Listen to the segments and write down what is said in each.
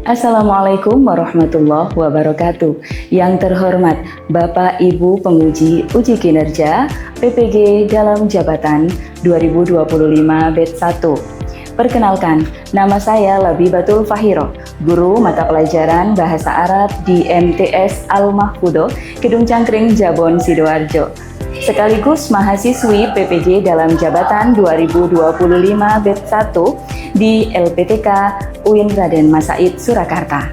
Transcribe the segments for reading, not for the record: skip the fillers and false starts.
Assalamualaikum warahmatullahi wabarakatuh. Yang terhormat Bapak Ibu penguji uji kinerja PPG dalam jabatan 2025 batch 1. Perkenalkan, nama saya Labibatul Fahiro, guru mata pelajaran Bahasa Arab di MTS Al-Mahfudoh, Kedung Cangkring, Jabon, Sidoarjo. Sekaligus mahasiswi PPG dalam jabatan 2025 batch 1 di LPTK UIN Raden Mas Said, Surakarta.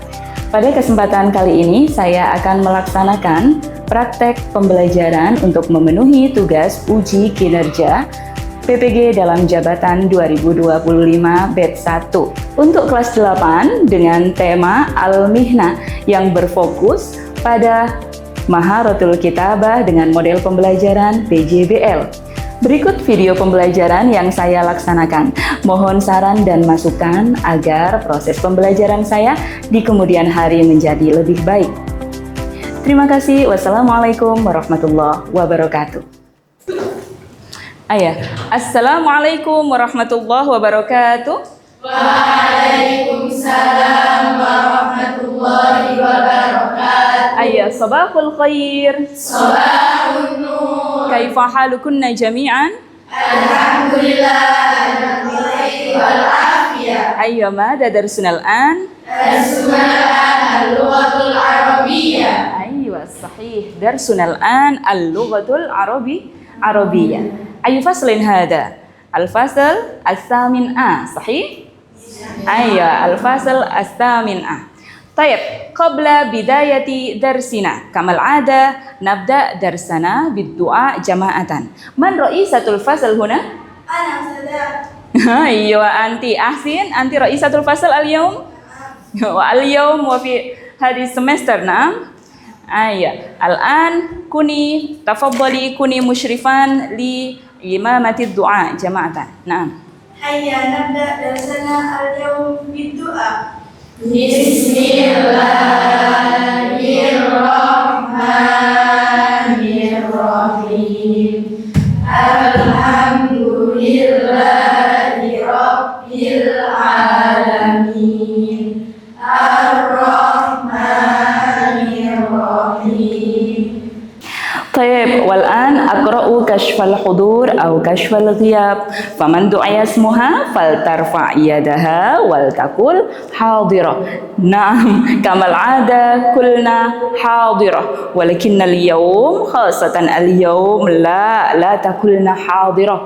Pada kesempatan kali ini, saya akan melaksanakan praktek pembelajaran untuk memenuhi tugas uji kinerja PPG dalam jabatan 2025 batch 1 untuk kelas 8 dengan tema Al-Mihna yang berfokus pada Maharatul Kitabah dengan model pembelajaran PJBL. Berikut video pembelajaran yang saya laksanakan. Mohon saran dan masukan agar proses pembelajaran saya di kemudian hari menjadi lebih baik. Terima kasih. Wassalamualaikum warahmatullahi wabarakatuh. Assalamualaikum warahmatullahi wabarakatuh. Waalaikumsalam warahmatullahi wabarakatuh. Sabahul khair. Sabahun nur. Kaifa halukunna jami'an? Alhamdulillah ala khairi wal afiyah. Mada darsuna al-an? Darsuna al-an al-lughatul arabiyyah. Sahih. Darsuna al-an al-lughatul arabiyyah. Faslin hada? Al-fasl as-samin A. Sahih? Al-fasl as-samin A. طيب قبل بداية درسنا كما العادة نبدأ درسنا بالدعاء جماعة. من رئيسة الفصل هنا؟ أنا أستاذ. أنت أحسن. أنت رئيسة الفصل اليوم؟ واليوم وفي هذه السمستر. نعم. الآن تفضلي كوني مشرفان لإمامة الدعاء جماعة. نعم. هيا نبدأ درسنا اليوم بالدعاء. Bismillahirrahmanirrahim. Alhamdulillahi Rabbil alamin. Ar-Rahmanirrahim. طيب والآن أقرأ كشف الحضور أو كشف الغياب. فمن دعي اسمها فلترفع يدها ولتقل حاضرة. نعم كما العادة قلنا حاضرة، ولكن اليوم خاصة اليوم لا تقولن حاضرة،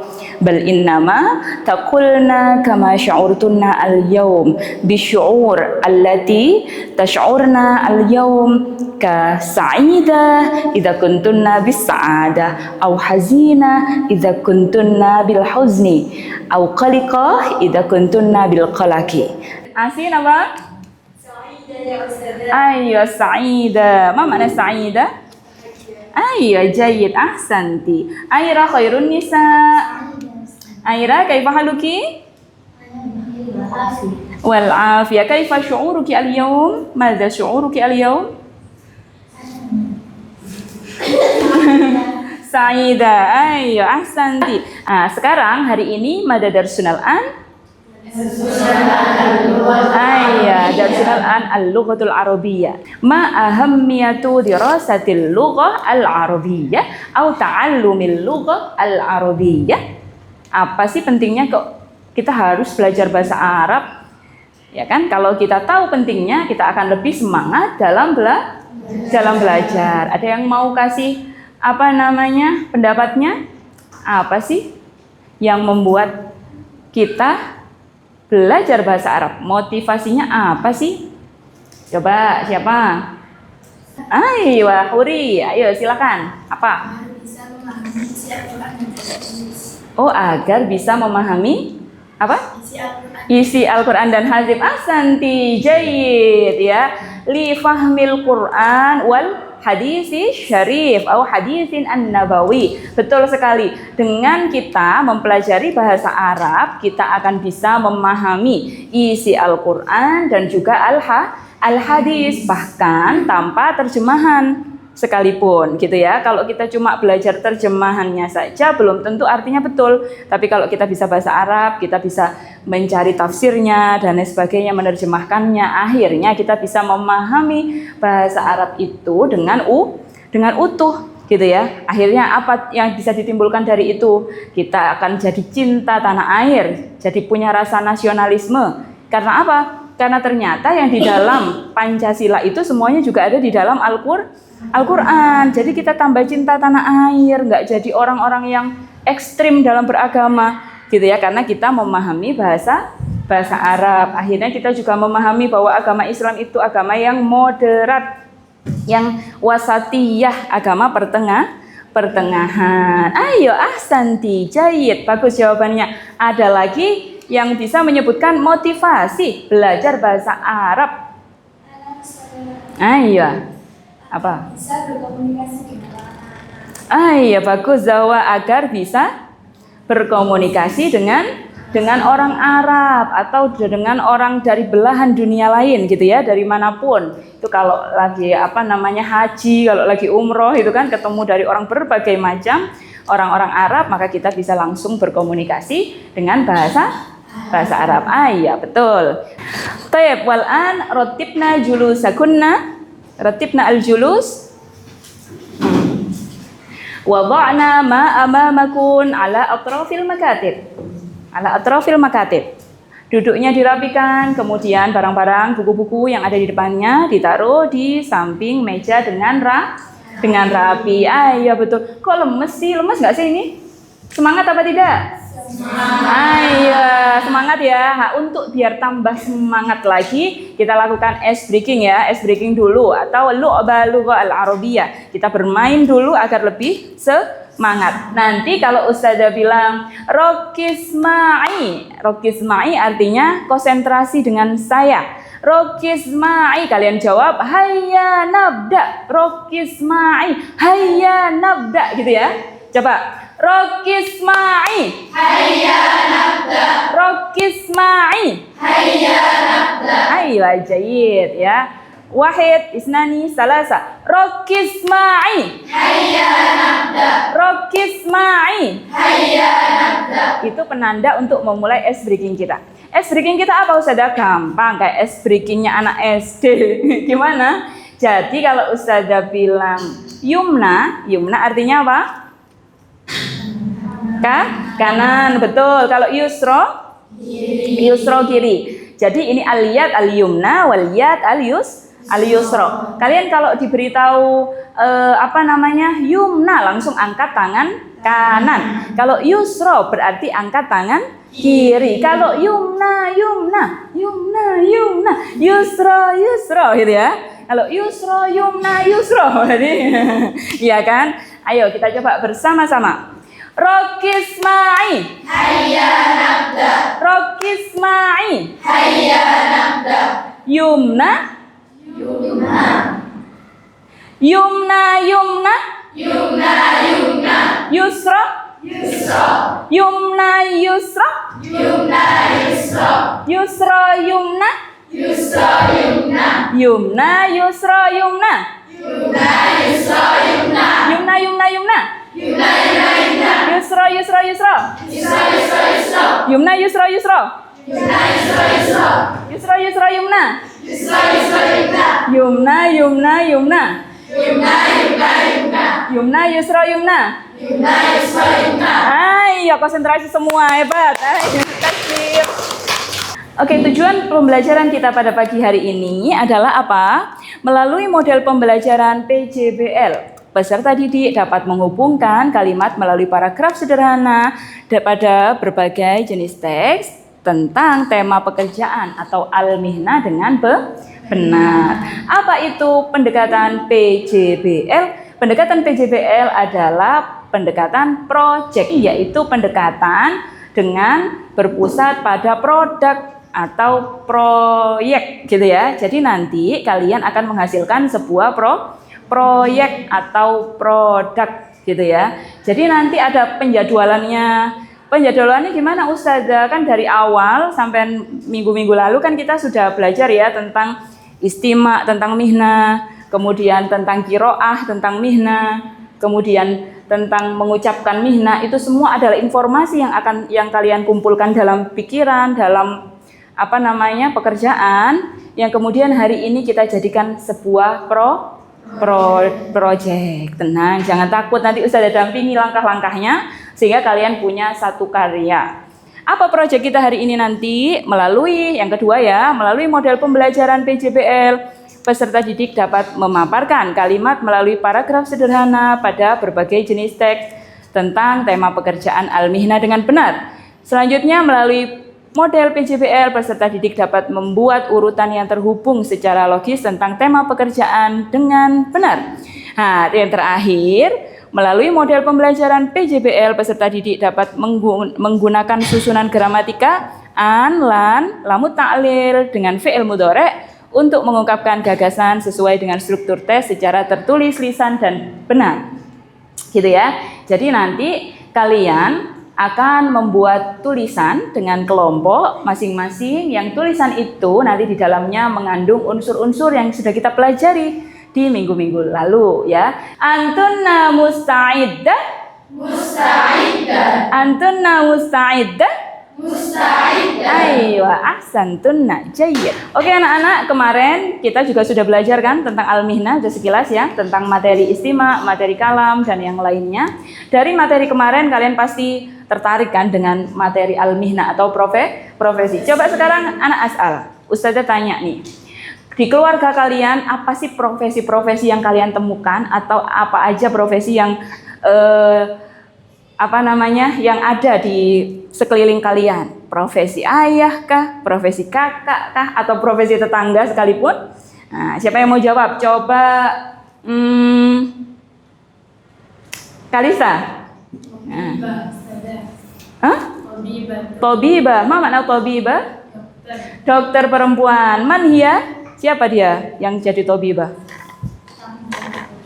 بل إنما تقولن كما شعرتن اليوم بالشعور التي تشعرن اليوم كسعيدة إذا كنتن بالسعادة، أو حزينة إذا كنتن بالحزن، أو قلقة إذا كنتن بالقلق. عارفين apa؟ سعيدة يا أستاذة. سعيدة. ما معنى سعيدة؟ جيد. أحسنتي. خير النساء. كيف حالك؟ والعافية. كيف شعورك اليوم؟ ماذا شعورك اليوم؟ Saida. Ahsanti. Sekarang hari ini mada darsunal an? Darsunal an al-lughatul arabiyyah. Ma ahammiyatu dirasatil lughah al-arabiyyah atau ta'allumil lughah al-arabiyyah? Apa sih pentingnya kok kita harus belajar bahasa Arab? Ya kan? Kalau kita tahu pentingnya, kita akan lebih semangat dalam belajar. Ada yang mau kasih pendapatnya? Apa sih yang membuat kita belajar bahasa Arab? Motivasinya apa sih? Coba siapa? Huri. Silakan. Apa? Agar bisa memahami apa? Isi Al-Quran dan hadis. Ahsanti. Jayid ya. Li fahmil Quran wal hadisi syarif atau hadisin an-nabawi. Betul sekali. Dengan kita mempelajari bahasa Arab, kita akan bisa memahami isi Al-Quran dan juga al-hadis, bahkan tanpa terjemahan. sekalipun gitu ya. Kalau kita cuma belajar terjemahannya saja belum tentu artinya betul. Tapi kalau kita bisa bahasa Arab, kita bisa mencari tafsirnya dan lain sebagainya, menerjemahkannya, akhirnya kita bisa memahami bahasa Arab itu dengan utuh gitu ya. Akhirnya apa yang bisa ditimbulkan dari itu? Kita akan jadi cinta tanah air, jadi punya rasa nasionalisme. Karena apa? Karena ternyata yang di dalam Pancasila itu semuanya juga ada di dalam Al-Quran. Jadi kita tambah cinta tanah air, nggak jadi orang-orang yang ekstrim dalam beragama gitu ya, karena kita memahami bahasa Arab. Akhirnya kita juga memahami bahwa agama Islam itu agama yang moderat, yang wasatiyah, agama pertengahan. Ayo, ahsanti, jayid, bagus jawabannya. Ada lagi yang bisa menyebutkan motivasi belajar bahasa Arab. Ayo. Apa? Bisa berkomunikasi dengan anak-anak. Iya, bagus Zawa, agar bisa berkomunikasi dengan orang Arab atau dengan orang dari belahan dunia lain gitu ya, dari manapun. Itu kalau lagi haji, kalau lagi umroh itu kan ketemu dari orang berbagai macam orang-orang Arab, maka kita bisa langsung berkomunikasi dengan bahasa Arab. Iya, betul. Tayyib, wal'an ratibna julusakunna. Ratibna al-julus. Wada'na ma amamakun ala atrafil makatib. Ala atrafil makatib. Duduknya dirapikan, kemudian barang-barang, buku-buku yang ada di depannya ditaruh di samping meja dengan rapi. Iya betul. Kok lemes sih? Lemes nggak sih ini? Semangat apa tidak? Iya, semangat ya. Untuk biar tambah semangat lagi, kita lakukan ice breaking ya. Ice breaking dulu atau lu'ba al-arabiyah. Kita bermain dulu agar lebih semangat. Nanti kalau ustazah bilang rokis ma'i artinya konsentrasi dengan saya. Rokis ma'i, kalian jawab hayya nabda. Rokis ma'i hayya nabda gitu ya. Coba rokis ma'i hayya nabda. Rokis ma'i hayya nabda. Ayo, jayid ya. Wahid, isnani, salasa. Rokis ma'i hayya nabda. Rokis ma'i hayya nabda. Itu penanda untuk memulai ice breaking kita. Ice breaking kita apa Ustazah? Gampang, kayak ice breakingnya anak SD. Gimana? Jadi kalau Ustazah bilang yumna artinya apa? Kanan, betul. Kalau yusro kiri. Jadi ini al-yad al-yumna wal yad al-yusro. Kalian kalau diberitahu yumna langsung angkat tangan kanan. Kalau yusro berarti angkat tangan kiri. Kalau yumna, yusro gitu ya. Kalau yusro, yumna, yusro. Jadi iya kan? Ayo kita coba bersama-sama. Rokis ma'i hayya nabda. Rokis ma'i hayya nabda. Yumna Yusra Yumna Yusra Yusra Yumna Yumna Yusra Yumna Yusra Yumna Yusra Yumna. Ayo konsentrasi semua, hebat. Ayo, tasbih. Oke, tujuan pembelajaran kita pada pagi hari ini adalah apa? Melalui model pembelajaran PJBL. Peserta didik dapat menghubungkan kalimat melalui paragraf sederhana pada berbagai jenis teks tentang tema pekerjaan atau al-mihnah dengan benar. Apa itu pendekatan PJBL? Pendekatan PJBL adalah pendekatan project, yaitu pendekatan dengan berpusat pada produk atau proyek gitu ya. Jadi nanti kalian akan menghasilkan sebuah proyek atau produk gitu ya. Jadi nanti ada penjadwalannya. Penjadwalannya gimana Ustazah? Kan dari awal sampai minggu-minggu lalu kan kita sudah belajar ya tentang istima, tentang mihnah. kemudian tentang qiraah, tentang mihna, kemudian tentang mengucapkan mihna, itu semua adalah informasi yang kalian kumpulkan dalam pikiran, dalam pekerjaan yang kemudian hari ini kita jadikan sebuah project. Tenang, jangan takut, nanti Ustazah dampingi langkah-langkahnya sehingga kalian punya satu karya. Apa proyek kita hari ini nanti? Melalui model pembelajaran PJBL, peserta didik dapat memaparkan kalimat melalui paragraf sederhana pada berbagai jenis teks tentang tema pekerjaan al-mihna dengan benar. Selanjutnya, melalui model PJBL, peserta didik dapat membuat urutan yang terhubung secara logis tentang tema pekerjaan dengan benar. Nah, yang terakhir, melalui model pembelajaran PJBL, peserta didik dapat menggunakan susunan gramatika an, lan, lamu ta'lil dengan fi'il mudhari' untuk mengungkapkan gagasan sesuai dengan struktur tes secara tertulis, lisan, dan benar. Gitu ya. Jadi nanti kalian akan membuat tulisan dengan kelompok masing-masing, yang tulisan itu nanti di dalamnya mengandung unsur-unsur yang sudah kita pelajari di minggu-minggu lalu ya. Antunna musta'iddah? Musta'iddah. Antunna musta'iddah? Musta'iddah. Aywa, ahsantunna, jayyid. Oke anak-anak, kemarin kita juga sudah belajar kan tentang al-mihna, sudah sekilas ya, tentang materi istima, materi kalam, dan yang lainnya. Dari materi kemarin kalian pasti tertarik kan dengan materi al-mihna atau profesi. Coba sekarang anak asal, Ustazah tanya nih, di keluarga kalian apa sih profesi-profesi yang kalian temukan, atau apa aja profesi yang yang ada di sekeliling kalian? Profesi ayah kah, profesi kakak kah, atau profesi tetangga sekalipun? Nah, siapa yang mau jawab? Coba Kalisa. Tobibah. Ma makna tobibah? Dokter perempuan. Man hiya? Siapa dia yang jadi tobibah?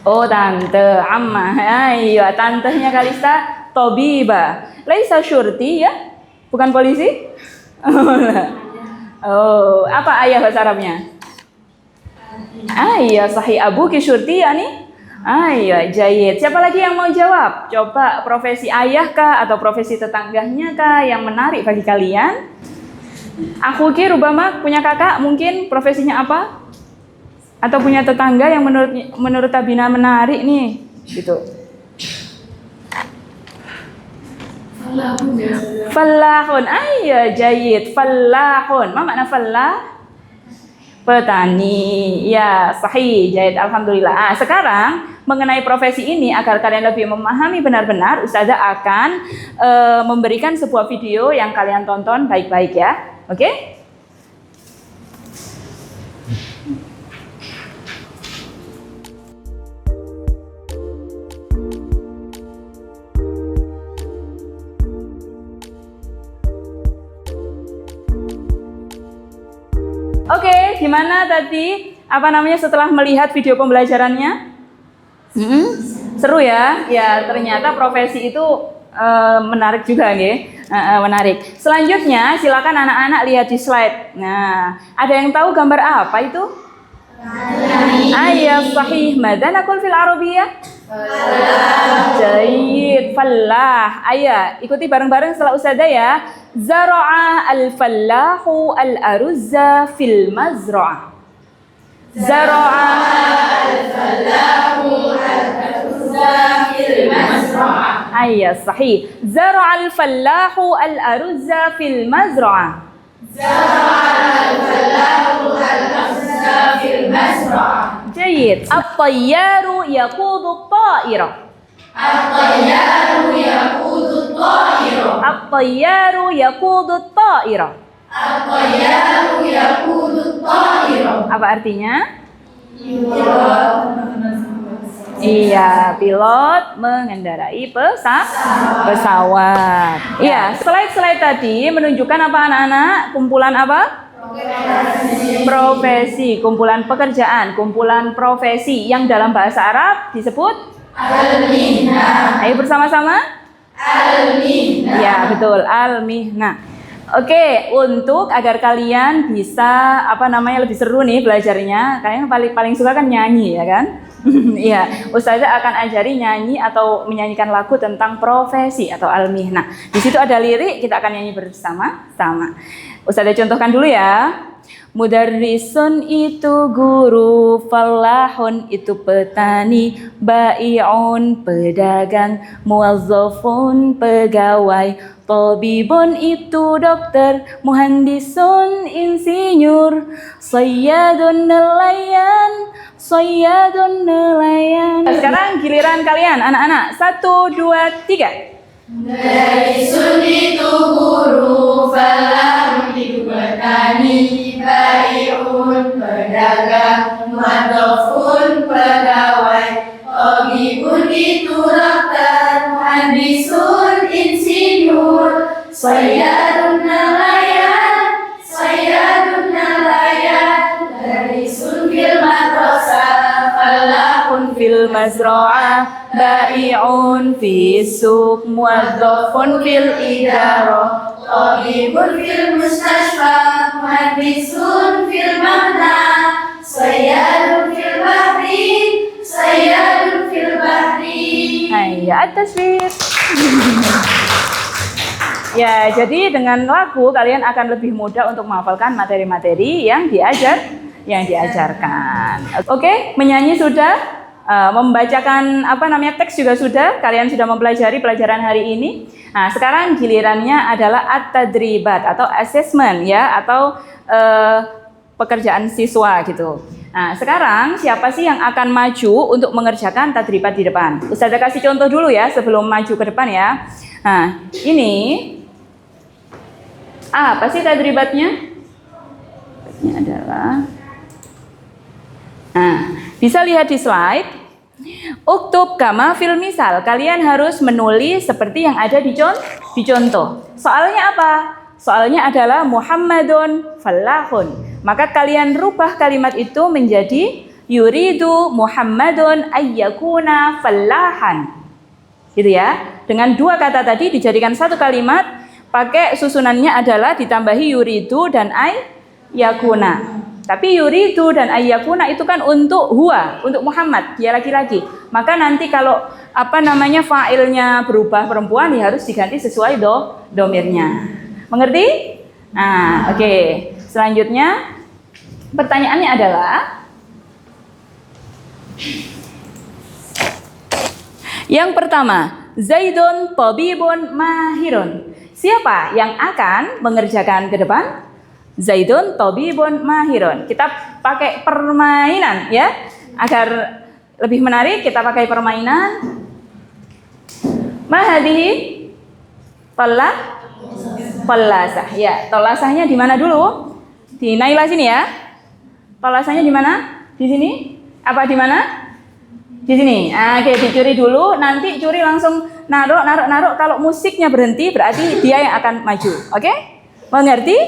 Oh, tante, amma. Ayo, tantenya Kalista tobibah. Laisa syurti ya? Bukan polisi? Oh, apa ayah bahasa Arabnya? Ayah, sahih abuki syurti ya nih? Ayah, jayyid. Siapa lagi yang mau jawab? Coba profesi ayah kah atau profesi tetangganya kah yang menarik bagi kalian? Aku rubama punya kakak, mungkin profesinya apa? Atau punya tetangga yang menurut Tabina menarik nih, gitu. Fallahun, ayah jayyid. Fallahun, apa makna fallah? Petani. Ya, sahih, jayyid, alhamdulillah. Sekarang mengenai profesi ini, agar kalian lebih memahami benar-benar, Ustazah akan memberikan sebuah video yang kalian tonton baik-baik ya. Oke? Oke, gimana tadi? Setelah melihat video pembelajarannya? Seru ya? Ya, ternyata profesi itu menarik juga nggih. Menarik. Selanjutnya, silakan anak-anak lihat di slide. Nah, ada yang tahu gambar apa itu? Ayah, sahih. Madza naqul fil arabiyyah? Jayyid, fallah. Ayah, ikuti bareng-bareng setelah Ustazah ya. Zara'a al-fallahu al-aruzza fil mazra'ah. Zara'a al-fallahu al-aruzza fil mazra'ah. Ayah, sahih. Zara'a al-fallahu al-aruzza fil mazra'ah. Zara'a al-fallahu al-aruzza fil mazra'ah. Jayyid. At-tayyaru yaqudu at-ta'ira. At-tayyaru yaqudu at-ta'ira. At-tayyaru yaqudu at-ta'ira. At-tayyaru yaqudu at-ta'ira. Apa artinya? Iya, pilot mengendarai pesawat. Iya, slide-slide tadi menunjukkan apa anak-anak? Kumpulan apa? Profesi, kumpulan pekerjaan, kumpulan profesi yang dalam bahasa Arab disebut al-mihna. Ayo bersama-sama. Al-mihna. Ya, betul, al-mihna. Oke, untuk agar kalian bisa lebih seru nih belajarnya, kalian paling suka kan nyanyi ya kan? Iya, Ustazah akan ajari nyanyi atau menyanyikan lagu tentang profesi atau al-mihnah. Di situ ada lirik, kita akan nyanyi bersama-sama. Ustazah contohkan dulu ya. Mudarrisun itu guru, falahun itu petani, bai'un pedagang, muwazzafun pegawai, tabibun itu dokter, muhandisun insinyur, sayyadun nelayan, sayyadun nelayan. Sekarang giliran kalian anak-anak. 1, 2, 3. Mudarrisun itu guru, falahun itu petani, bai'un pedagang, muwazzafun pegawai, tabibun itu dokter, muhandisun insinyur, sayyadun nelayan, mudarrisun fil madrasah, falahun fil mazra'ah, bai'un fi suq, muwazzafun fil idarah, tabibun fil mustashfa, muhandisun fil mabna, sayyadun fil bahri. Hayya at-tasbih. Ya, jadi dengan lagu kalian akan lebih mudah untuk menghafalkan materi-materi yang diajarkan. Oke, menyanyi sudah, membacakan teks juga sudah. Kalian sudah mempelajari pelajaran hari ini. Nah, sekarang gilirannya adalah at-tadribat atau assessment ya, atau pekerjaan siswa gitu. Nah, sekarang siapa sih yang akan maju untuk mengerjakan tadribat di depan? Ustazah kasih contoh dulu ya sebelum maju ke depan ya. Nah, ini apa sih tadribatnya? Ini adalah, nah, bisa lihat di slide. Uktub kama fil misal. Kalian harus menulis seperti yang ada di contoh. Soalnya apa? Soalnya adalah Muhammadun falahun. Maka kalian rubah kalimat itu menjadi yuridu Muhammadun ayyakuna falahan. Gitu ya. Dengan dua kata tadi dijadikan satu kalimat, pakai susunannya adalah ditambahi yuridu dan ayyakuna. Tapi yuridu dan ayyakuna itu kan untuk huwa, untuk Muhammad, dia laki-laki. Maka nanti kalau fa'ilnya berubah perempuan, ya harus diganti sesuai domirnya. Mengerti? Nah, oke. Selanjutnya pertanyaannya adalah, yang pertama, Zaidun tabibun mahirun. Siapa yang akan mengerjakan ke depan? Zaidun tabibun mahirun. Kita pakai permainan ya, agar lebih menarik kita pakai permainan. Mahadihi Tolasah. Ya, tolasahnya di mana dulu? Di Naila sini ya. Tolasahnya di mana? Di sini? Apa di mana? Di sini. Oke, dicuri dulu. Nanti curi langsung naruh. Kalau musiknya berhenti berarti dia yang akan maju. Oke? Mengerti?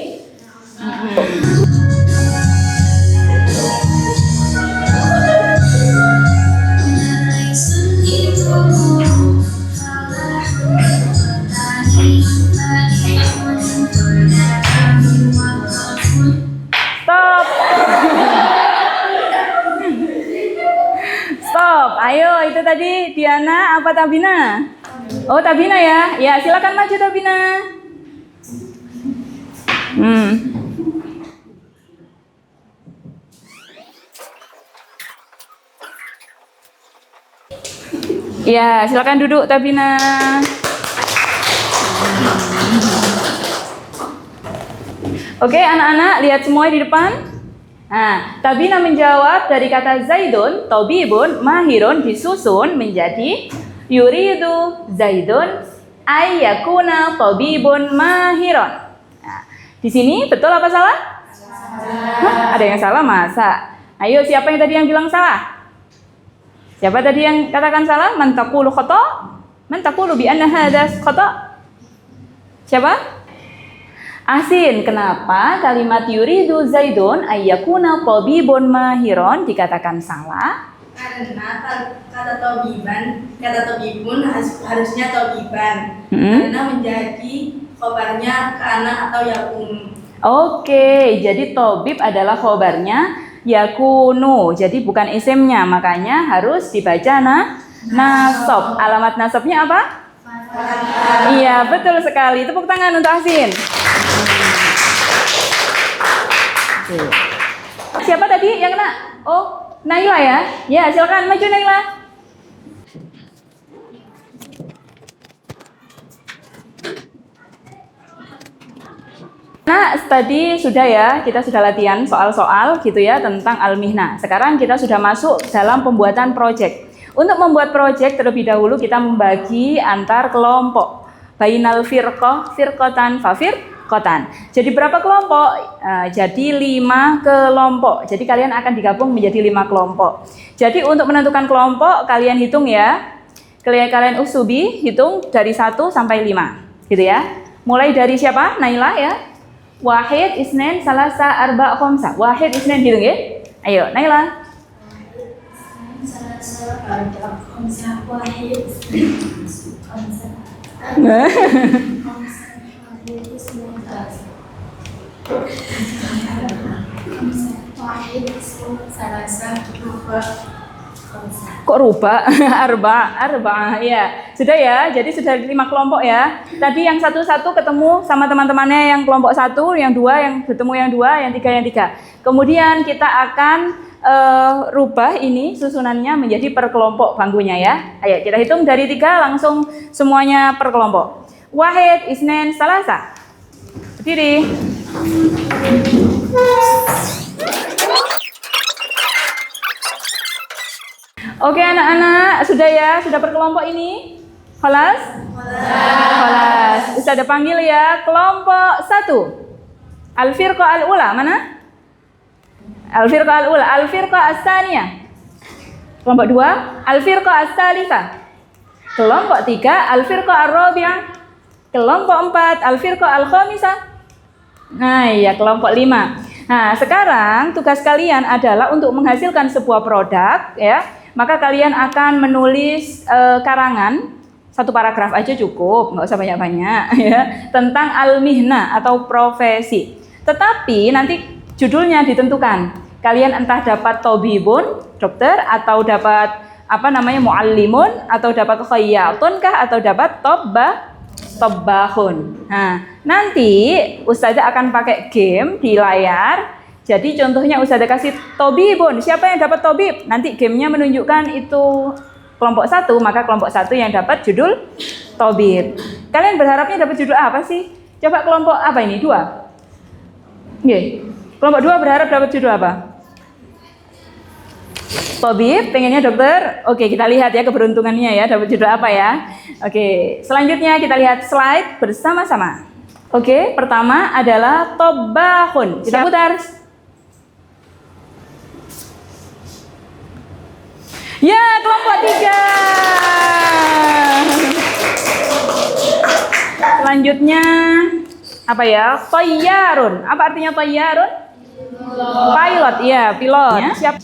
Stop. Ayo, itu tadi Diana apa Tabina? Oh, Tabina ya. Ya, silakan maju Tabina. Ya, silakan duduk Tabina. Oke, anak-anak lihat semua di depan. Nah, Tabina menjawab dari kata Zaidun, tabibun, mahirun disusun menjadi yuridu Zaidun ayyakuna tabibun mahirun. Nah, di sini betul apa salah? Hah, ada yang salah masa? Ayo, siapa yang tadi yang bilang salah? Siapa tadi yang katakan salah? Man taqulu khata? Man taqulu bi anna hadha khata? Siapa? Asin, kenapa kalimat yuridu Zaidun ayyakuna tabibun mahirun dikatakan salah? Karena kata tobibun harusnya tobiban. Karena menjadi khobarnya kana atau yakunu. Oke, jadi tobib adalah khobarnya yakunu. Jadi bukan isimnya, makanya harus dibaca nasab. Alamat nasabnya apa? Iya, betul sekali. Tepuk tangan untuk Asin. Siapa tadi yang kena? Oh, Naila ya? Ya, silakan maju Naila. Nah, tadi sudah ya, kita sudah latihan soal-soal gitu ya tentang al-mihnah. Sekarang kita sudah masuk dalam pembuatan proyek. Untuk membuat proyek terlebih dahulu kita membagi antar kelompok. Bainal firqah, firqatan, fafirqatan. Jadi berapa kelompok? Jadi 5 kelompok. Jadi kalian akan digabung menjadi 5 kelompok. Jadi untuk menentukan kelompok kalian hitung ya. Kalian usubi hitung dari 1 sampai 5. Gitu ya. Mulai dari siapa? Naila ya. Wahid, isnen, salasa, arba, khomsa. Wahid, isnen, hitung ya. Ayo, Naila. Salasa, arba, khomsa, wahid, khomsa. Kok rubah? Arba, ya. Sudah ya, jadi sudah 5 kelompok ya. Tadi yang satu-satu ketemu sama teman-temannya yang kelompok 1, yang 2, yang ketemu yang 2, yang 3. Kemudian kita akan rubah ini susunannya menjadi per kelompok bangkunya ya. Ayo kita hitung dari 3 langsung semuanya per kelompok. Wahid, isnen, salasa. Berdiri. Oke anak-anak, sudah ya? Sudah per kelompok ini? Khalas? Khalas. Ustazah panggil ya, kelompok 1. Al-firqah al-ula, mana? Al-firqah al-ula, al-firqah as-saniyah. Kelompok 2, al-firqah as-salifah. Kelompok 3, al-firqah ar-rabi'ah. Kelompok 4, al-firqah al-khamisah. Nah, iya, kelompok 5. Nah, sekarang tugas kalian adalah untuk menghasilkan sebuah produk ya. Maka kalian akan menulis karangan 1 paragraf aja cukup, nggak usah banyak-banyak ya, tentang al-mihnah atau profesi. Tetapi nanti judulnya ditentukan. Kalian entah dapat tobibun, dokter, atau dapat muallimun, atau dapat khayyatun kah, atau dapat tobbahun. Nah, nanti Ustazah akan pakai game di layar. Jadi contohnya Ustazah kasih tobibun. Siapa yang dapat tobib? Nanti gamenya menunjukkan itu kelompok 1, maka kelompok 1 yang dapat judul tobib. Kalian berharapnya dapat judul apa sih? Coba kelompok apa ini? 2. Oke. Kelompok 2 berharap dapat judul apa? Tobib, pengennya dokter. Oke, kita lihat ya keberuntungannya ya, dapat judul apa ya. Oke, selanjutnya kita lihat slide bersama-sama. Oke, pertama adalah tobbahun. Kita putar. Ya, kelompok 3. Selanjutnya apa ya? Tayyarun. Apa artinya tayyarun? Pilot, ya, pilot. Ya, siap.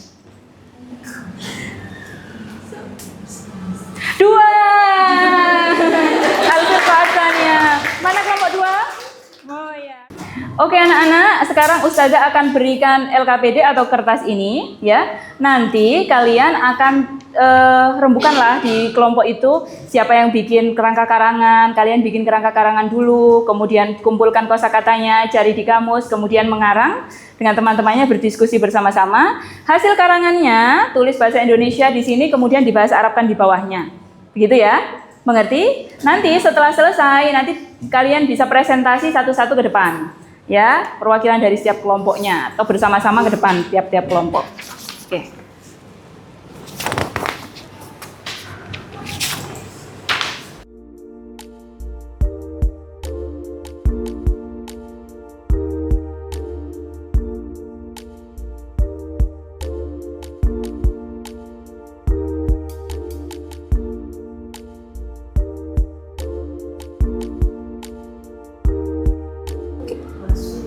2. Al-firqah as-saniyah. Mana kelompok 2? Oh ya. Oke anak-anak, sekarang Ustazah akan berikan LKPD atau kertas ini ya. Nanti kalian akan rembukanlah di kelompok itu siapa yang bikin kerangka karangan. Kalian bikin kerangka karangan dulu, kemudian kumpulkan kosakatanya, cari di kamus, kemudian mengarang dengan teman-temannya, berdiskusi bersama-sama. Hasil karangannya tulis bahasa Indonesia di sini, kemudian dibahasa Arabkan di bawahnya. Begitu ya? Mengerti? Nanti setelah selesai, nanti kalian bisa presentasi satu-satu ke depan. Ya, perwakilan dari setiap kelompoknya atau bersama-sama ke depan tiap-tiap kelompok. Oke.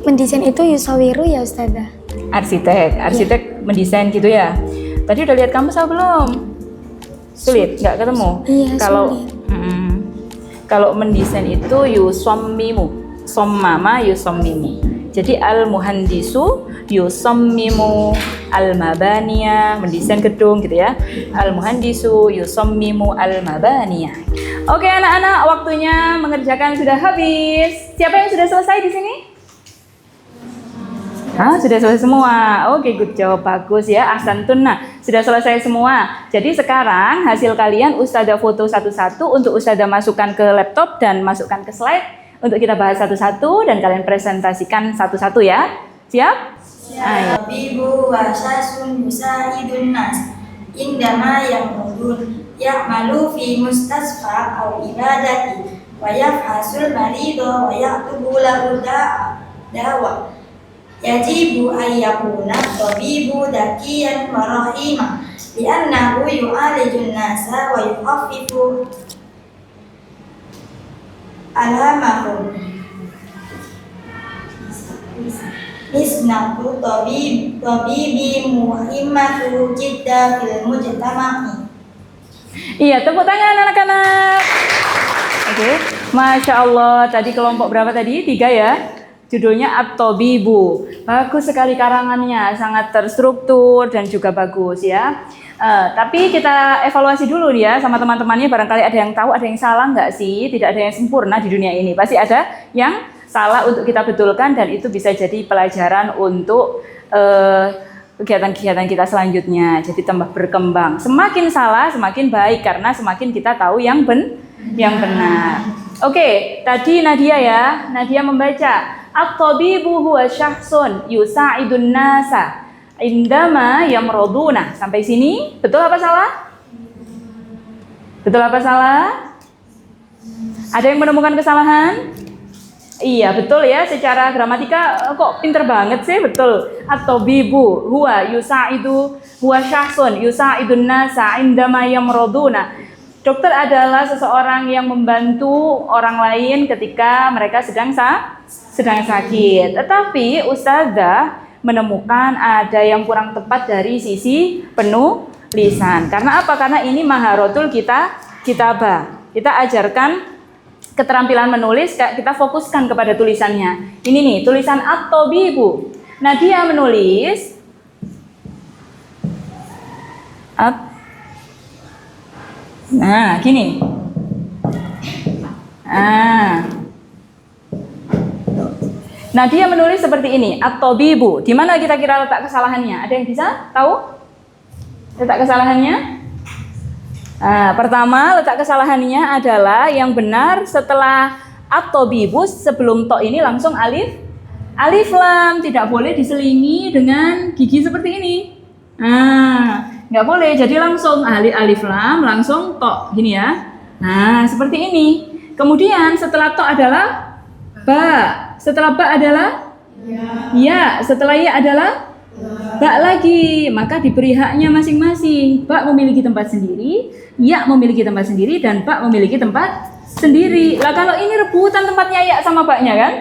Mendesain itu yusawiru ya Ustazah? Arsitek mendesain gitu ya. Tadi udah lihat kamus apa belum? Sulit, nggak ketemu. Iya, Kalau sulit. kalau mendesain itu yusammimu, sommama yusammimu. Jadi al-muhandisu yusammimu al-mabaniya, mendesain gedung gitu ya. Al-muhandisu yusammimu al-mabaniya. Oke anak-anak, waktunya mengerjakan sudah habis. Siapa yang sudah selesai di sini? Sudah selesai semua. Oke, good job, bagus ya. Ahsantun. Nah, sudah selesai semua. Jadi sekarang hasil kalian Ustazah foto satu-satu untuk Ustazah masukkan ke laptop dan masukkan ke slide untuk kita bahas satu-satu dan kalian presentasikan satu-satu ya. Siap? Ayo. Tabibu wa syasun yusa'idun nas indama yamudun ya'malu fi mustasfa aw ibadati wa yafhasul marido wa yaktubu lahu dawa. Yajibu ayyakuna tabibu dakiyan wa rahima li'annahu yu'alijun nasa wa yukhaffifu alamahum. Misnatu tabibi muhimmatu jidda fil mujtama'i. Iya, tepuk tangan anak-anak. Oke, Masya Allah. Tadi kelompok berapa tadi? 3 ya. Judulnya At-Tabibu. Bagus sekali karangannya, sangat terstruktur dan juga bagus ya. Tapi kita evaluasi dulu ya sama teman-temannya. Barangkali ada yang tahu, ada yang salah nggak sih? Tidak ada yang sempurna di dunia ini. Pasti ada yang salah untuk kita betulkan dan itu bisa jadi pelajaran untuk kegiatan-kegiatan kita selanjutnya. Jadi tambah berkembang. Semakin salah, semakin baik karena semakin kita tahu yang benar. Oke, tadi Nadia ya. Nadia membaca At-tabibu huwa syahsun yusa'idun nasa indama yamroduna. Sampai sini, betul apa salah? Betul apa salah? Ada yang menemukan kesalahan? Iya, betul ya. Secara gramatika kok pinter banget sih, betul. At-tabibu huwa yusa'idu huwa syahsun yusa'idun nasa indama yamroduna. Dokter adalah seseorang yang membantu orang lain ketika mereka sedang sakit. Tetapi Ustazah menemukan ada yang kurang tepat dari sisi penulisan. Karena apa? Karena ini maharotul kitabah. Kita ajarkan keterampilan menulis, kita fokuskan kepada tulisannya. Ini nih, tulisan At-tabibu. Nah, dia menulis nah, gini. Nah, dia menulis seperti ini, At-tabibu. Di mana kita kira letak kesalahannya? Ada yang bisa tahu? Letak kesalahannya? Pertama, letak kesalahannya adalah yang benar setelah At-tabibu sebelum to ini langsung alif lam, tidak boleh diselingi dengan gigi seperti ini. Nggak boleh, jadi langsung alif lam, langsung to, gini ya. Nah, seperti ini. Kemudian setelah to adalah ba, setelah ba adalah ya, setelah ya adalah ba lagi. Maka diberi haknya masing-masing. Ba memiliki tempat sendiri, ya memiliki tempat sendiri, dan ba memiliki tempat sendiri. Lah kalau ini rebutan tempatnya ya sama baknya kan?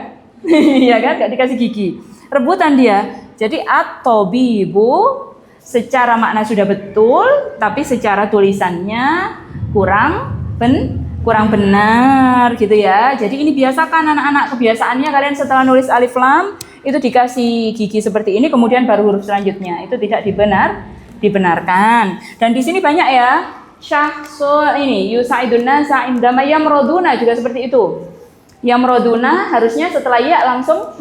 Iya kan, nggak dikasih gigi. Rebutan dia. Jadi at-tabibu secara makna sudah betul, tapi secara tulisannya kurang benar gitu ya. Jadi ini biasakan anak-anak, kebiasaannya kalian setelah nulis alif lam itu dikasih gigi seperti ini, kemudian baru huruf selanjutnya. Itu tidak dibenarkan. Dan di sini banyak ya. Syahsu ini yusaidun nasa indama yamroduna juga seperti itu. Yamroduna harusnya setelah ya langsung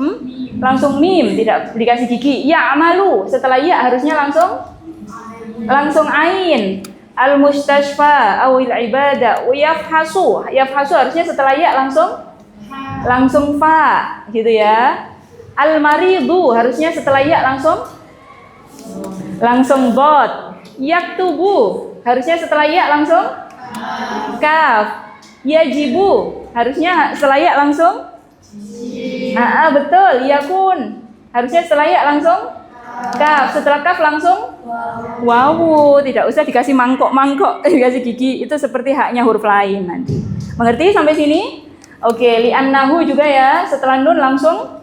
mim, tidak dikasih gigi. Ya amalu setelah ya harusnya langsung ain. Al mustashfa awil ibadah. Yafhasu harusnya setelah ya langsung fa gitu ya. Al maridu harusnya setelah ya langsung bot. Yaktubu harusnya setelah ya langsung kaf. Yajibu harusnya setelah ya langsung betul. Yakun harusnya setelah ya langsung kaf. Setelah kaf langsung wawu. Tidak usah dikasih mangkok dikasih gigi. Itu seperti haknya huruf lain nanti. Mengerti sampai sini? Oke, li'annahu juga ya. Setelah nun langsung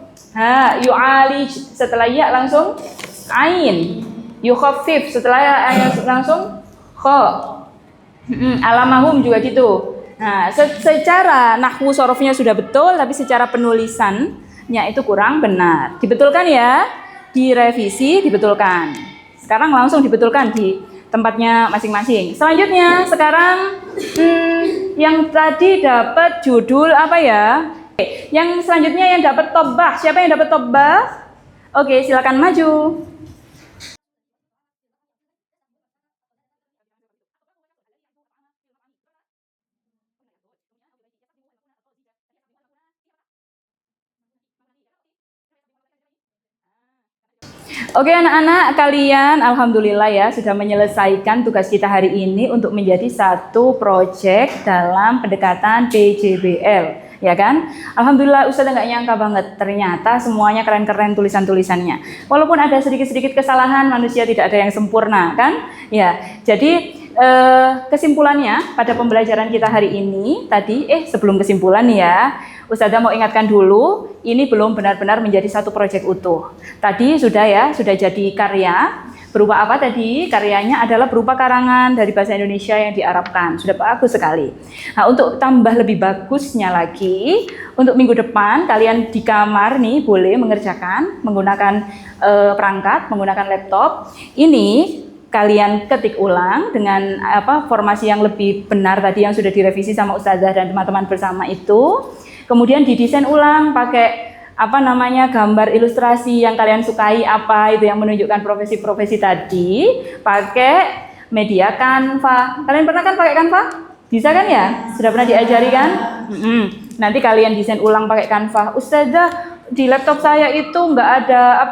yu'alij. Setelah ya langsung ain. Yukhaffif setelah langsung kho. Alamahum juga gitu. Nah, secara nahwu sorofnya sudah betul, tapi secara penulisannya itu kurang benar. Dibetulkan ya, direvisi, dibetulkan. Sekarang langsung dibetulkan di tempatnya masing-masing. Selanjutnya, sekarang yang tadi dapat judul apa ya? Yang selanjutnya yang dapat tobbah. Siapa yang dapat tobbah? Oke, silakan maju. Oke anak-anak, kalian alhamdulillah ya sudah menyelesaikan tugas kita hari ini untuk menjadi satu proyek dalam pendekatan PJBL. Ya kan? Alhamdulillah Ustazah nggak nyangka banget, ternyata semuanya keren-keren tulisan-tulisannya. Walaupun ada sedikit-sedikit kesalahan, manusia tidak ada yang sempurna kan? Ya, jadi kesimpulannya pada pembelajaran kita hari ini tadi, sebelum kesimpulan ya, Ustazah mau ingatkan dulu, ini belum benar-benar menjadi satu proyek utuh. Tadi sudah jadi karya. Berupa apa tadi? Karyanya adalah berupa karangan dari bahasa Indonesia yang diarabkan. Sudah bagus sekali. Nah, untuk tambah lebih bagusnya lagi, untuk minggu depan kalian di kamar nih boleh mengerjakan menggunakan perangkat, menggunakan laptop. Ini kalian ketik ulang dengan formasi yang lebih benar tadi yang sudah direvisi sama Ustazah dan teman-teman bersama itu. Kemudian didesain ulang pakai gambar ilustrasi yang kalian sukai, itu yang menunjukkan profesi-profesi tadi, pakai media Canva. Kalian pernah kan pakai Canva? Bisa kan ya? Sudah pernah diajari kan? Nanti kalian desain ulang pakai Canva. Ustazah, di laptop saya itu nggak ada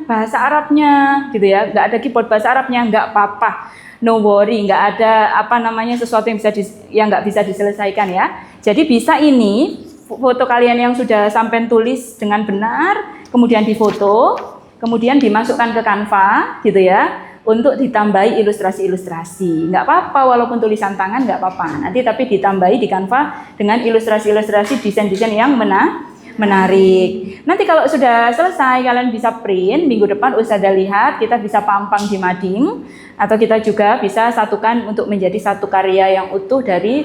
bahasa Arabnya gitu ya, nggak ada keyboard bahasa Arabnya. Nggak apa-apa, no worry, nggak ada sesuatu yang nggak bisa diselesaikan ya. Jadi bisa ini foto kalian yang sudah sampai tulis dengan benar, kemudian difoto, kemudian dimasukkan ke Canva gitu ya, untuk ditambahi ilustrasi-ilustrasi. Nggak apa-apa, walaupun tulisan tangan nggak apa-apa. Nanti tapi ditambahi di Canva dengan ilustrasi-ilustrasi desain-desain yang menarik. Nanti kalau sudah selesai, kalian bisa print. Minggu depan Ustazah lihat, kita bisa pampang di mading, atau kita juga bisa satukan untuk menjadi satu karya yang utuh dari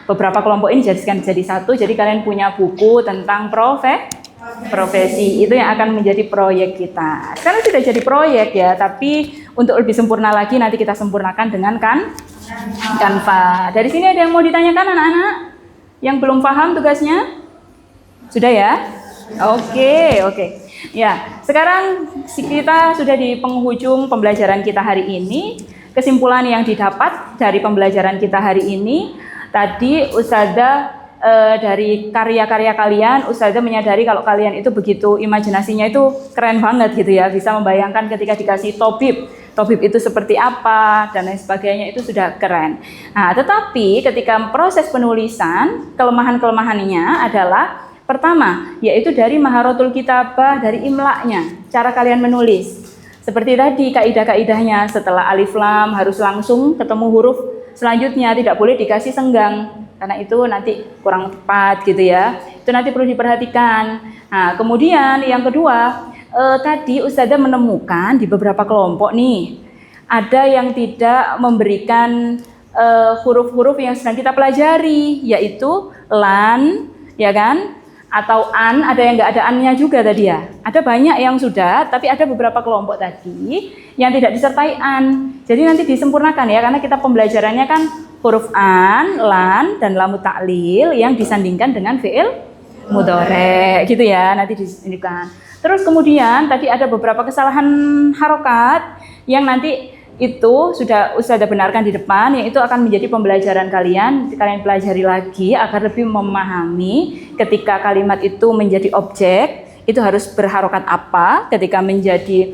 beberapa kelompok ini jadikan jadi satu. Jadi kalian punya buku tentang profesi, itu yang akan menjadi proyek kita. Sekarang sudah jadi proyek ya, tapi untuk lebih sempurna lagi nanti kita sempurnakan dengan Canva. Dari sini ada yang mau ditanyakan anak-anak? Yang belum paham tugasnya? Sudah ya? Oke. Ya, sekarang kita sudah di penghujung pembelajaran kita hari ini. Kesimpulan yang didapat dari pembelajaran kita hari ini, tadi Ustazah dari karya-karya kalian, Ustazah menyadari kalau kalian itu begitu imajinasinya itu keren banget gitu ya, bisa membayangkan ketika dikasih tobib itu seperti apa dan lain sebagainya, itu sudah keren. Nah, tetapi ketika proses penulisan, kelemahan-kelemahannya adalah pertama, yaitu dari maharotul kitabah, dari imlaknya, cara kalian menulis. Seperti tadi kaidah-kaidahnya, setelah alif lam harus langsung ketemu huruf selanjutnya, tidak boleh dikasih senggang, karena itu nanti kurang tepat gitu ya. Itu nanti perlu diperhatikan. Nah, kemudian yang kedua, tadi Ustazah menemukan di beberapa kelompok nih, ada yang tidak memberikan huruf-huruf yang sedang kita pelajari, yaitu lan, ya kan? Atau an, ada yang nggak ada annya juga tadi ya. Ada banyak yang sudah, tapi ada beberapa kelompok tadi yang tidak disertai an. Jadi nanti disempurnakan ya, karena kita pembelajarannya kan huruf an, lan, dan lamu ta'lil yang disandingkan dengan fi'il mudhari gitu ya, nanti disandingkan. Terus kemudian tadi ada beberapa kesalahan harokat yang nanti itu sudah Ustazah benarkan di depan, yang itu akan menjadi pembelajaran kalian pelajari lagi agar lebih memahami ketika kalimat itu menjadi objek, itu harus berharokat apa, ketika menjadi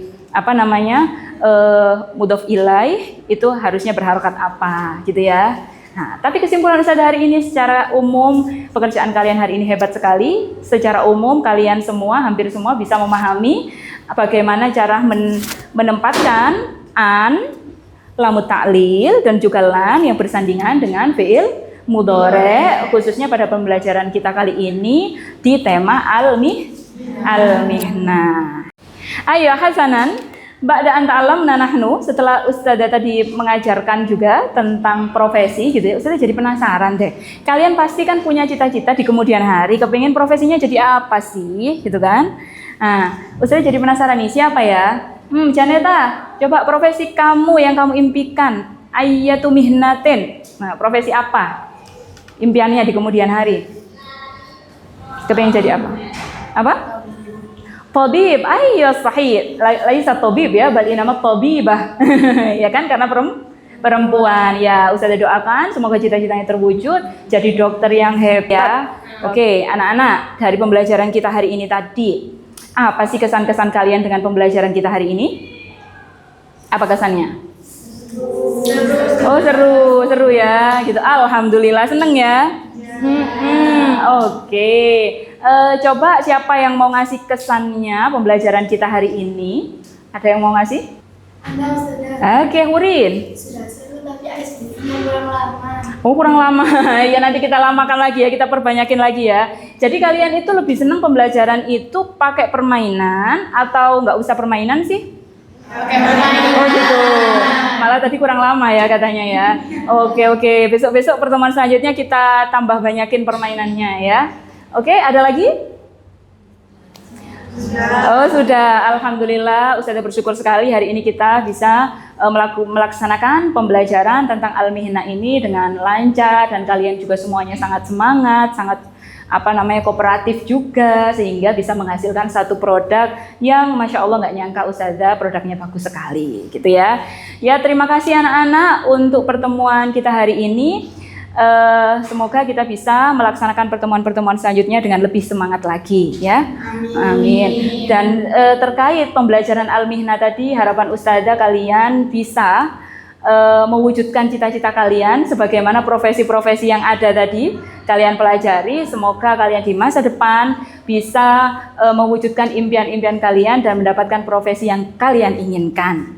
mudhof ilaih, itu harusnya berharokat apa gitu ya. Nah, tapi kesimpulan Ustazah hari ini secara umum, pekerjaan kalian hari ini hebat sekali. Secara umum kalian semua, hampir semua bisa memahami bagaimana cara menempatkan an, lamu ta'lil, dan juga lan yang bersandingan dengan fi'il mudhari, khususnya pada pembelajaran kita kali ini di tema al-mihnah. Ayo Hasanan, Ba'da an ta'allamna nahnu, setelah Ustazah tadi mengajarkan juga tentang profesi gitu ya, Ustazah jadi penasaran deh. Kalian pasti kan punya cita-cita di kemudian hari, kepingin profesinya jadi apa sih gitu kan? Nah, Ustazah jadi penasaran nih, siapa ya? Janeta, coba profesi kamu yang kamu impikan. Ayyatu mihnatin. Nah, profesi apa? Impiannya di kemudian hari. Kepingin jadi apa? Apa? Tabib, ayo sahih. Laisa tabib ya, bal nama tabibah. Ya kan, karena perempuan. Ya, Ustazah doakan semoga cita-citanya terwujud jadi dokter yang hebat ya. Oke, anak-anak, dari pembelajaran kita hari ini tadi, apa sih kesan-kesan kalian dengan pembelajaran kita hari ini? Apa kesannya? Oh, seru ya, gitu. Alhamdulillah, seneng ya. Oke. Coba siapa yang mau ngasih kesannya pembelajaran kita hari ini? Ada yang mau ngasih? Anda Ustazah. Oke, Hurin. Sudah seru tapi ISBT-nya kurang lama. Oh, kurang lama. Ya nanti kita lamakan lagi ya, kita perbanyakin lagi ya. Jadi kalian itu lebih senang pembelajaran itu pakai permainan atau nggak usah permainan sih? Pakai permainan. Oh gitu. Malah tadi kurang lama ya katanya ya. Oke. Besok-besok pertemuan selanjutnya kita tambah banyakin permainannya ya. Oke, ada lagi? Oh sudah, Alhamdulillah Ustazah bersyukur sekali hari ini kita bisa melaksanakan pembelajaran tentang Al-Mihnah ini dengan lancar dan kalian juga semuanya sangat semangat, sangat kooperatif juga sehingga bisa menghasilkan satu produk yang Masya Allah nggak nyangka Ustazah produknya bagus sekali gitu ya. Ya terima kasih anak-anak untuk pertemuan kita hari ini. Semoga kita bisa melaksanakan pertemuan-pertemuan selanjutnya dengan lebih semangat lagi ya. Amin. Dan terkait pembelajaran Al-Mihnah tadi, harapan Ustazah kalian bisa mewujudkan cita-cita kalian sebagaimana profesi-profesi yang ada tadi kalian pelajari. Semoga kalian di masa depan bisa mewujudkan impian-impian kalian dan mendapatkan profesi yang kalian inginkan.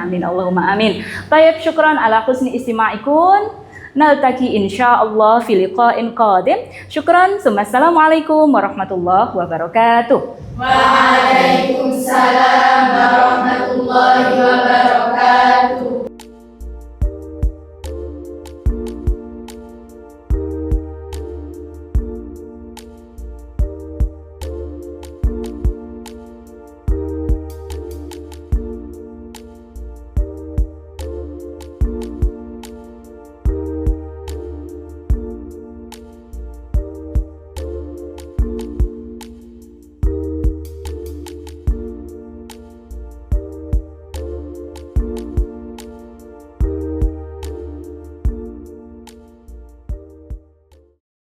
Amin Allahumma amin. Tayyib, syukran ala husni istima'ikum. Naltaqi insyaallah fi liqa'in qadim. Syukran. Assalamualaikum warahmatullahi wabarakatuh. Waalaikumsalam warahmatullahi wabarakatuh.